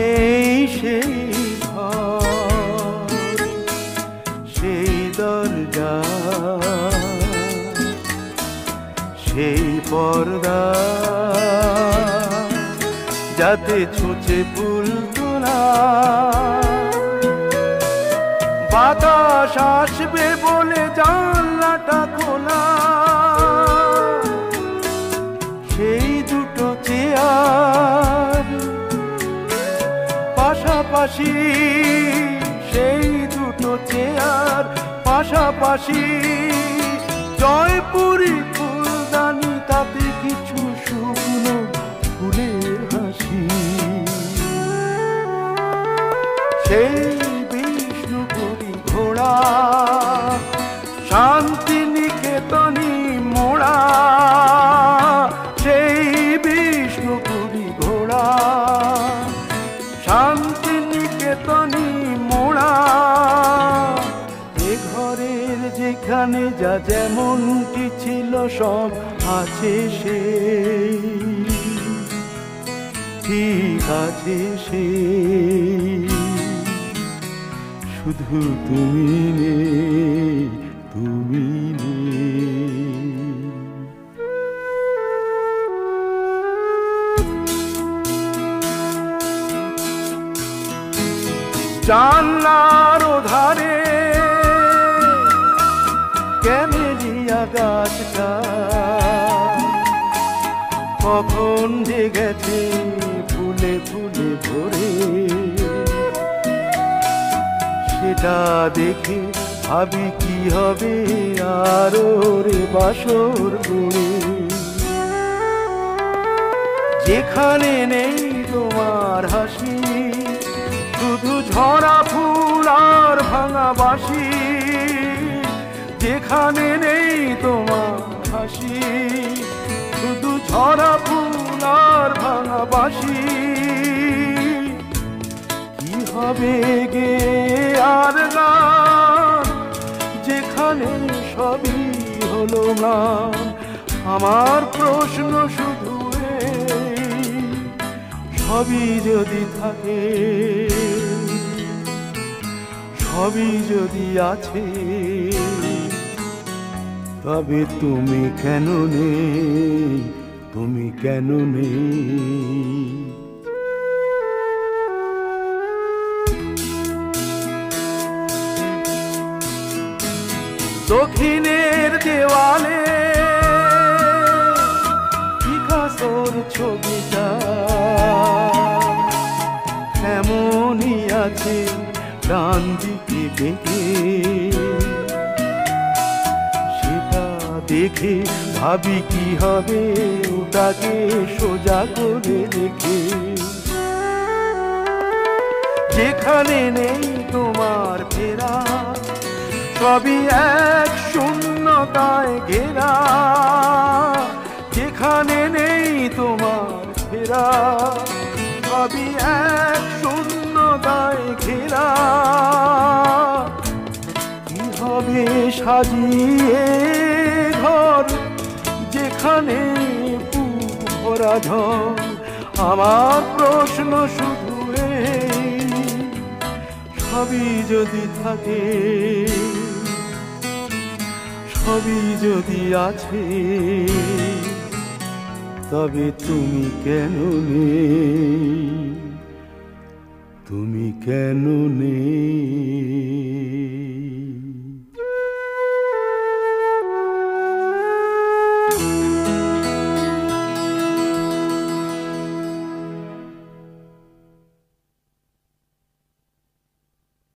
এই সেই ঘর, সেই দরজা, সেই পর্দা, যাতে ছুঁচে ফুল তোলা। বাতাস আসবে বলে জানলাটা খোলা। সেই দুটো চেয়ার পাশাপাশি, সেই দুটো চেয়ার পাশাপাশি, জয়পুরি ফুলদানি, তাতে কিছু শুকনো ফুলের হাসি। সেই বিষ্ণুপুরী ঘোড়া, শান্তিনিকেতনী মোড়া। সেই বিষ্ণুপুরী ঘোড়া, শান্তিনিকেতনী মোড়া। এ ঘরের যেখানে যা যেমনটি ছিল সব আছে সেই, ঠিক আছে সেই। শুধু তুমি নেই, তুমি নেই। জানলার ধারে ক্যামেলিয়া গাছটা কখন যে গেছে ফুলে ফুলে ভরে। সেটা দেখে ভাবি কি হবে আরো রে বাসর গড়ে। যেখানে নেই তোমার হাসি, শুধু ঝরা ফুল আর ভাঙা বাঁশি। যেখানে নেই তোমার হাসি, শুধু ঝরা ফুল আর ভাঙা বাঁশি। কি হবে গে আর গান, যেখানে সবই হলো ম্লান। আমার প্রশ্ন শুধু এই, সবই যদি থাকে, সবই যদি আছে, তবে তুমি কেন নেই, তুমি কেন নেই। দক্ষিণের দেওয়ালে পিকাসোর ছবিটা এমনই আছে ডান দিকে বেঁকে। সেটা দেখে ভাবি কি হবে ওটাকে সোজা করে রেখে। যেখানে নেই তোমার ফেরা, সবই এক শূন্যতায় ঘেরা। যেখানে নেই তোমার ফেরা, সবই এক শূন্যতায় ঘেরা। কি হবে সাজিয়ে ঘর, যেখানে বুক ভরা ঝড়। আমার প্রশ্ন শুধু এই, সবই যদি থাকে, সবই যদি আছে, তবে তুমি কেন নেই।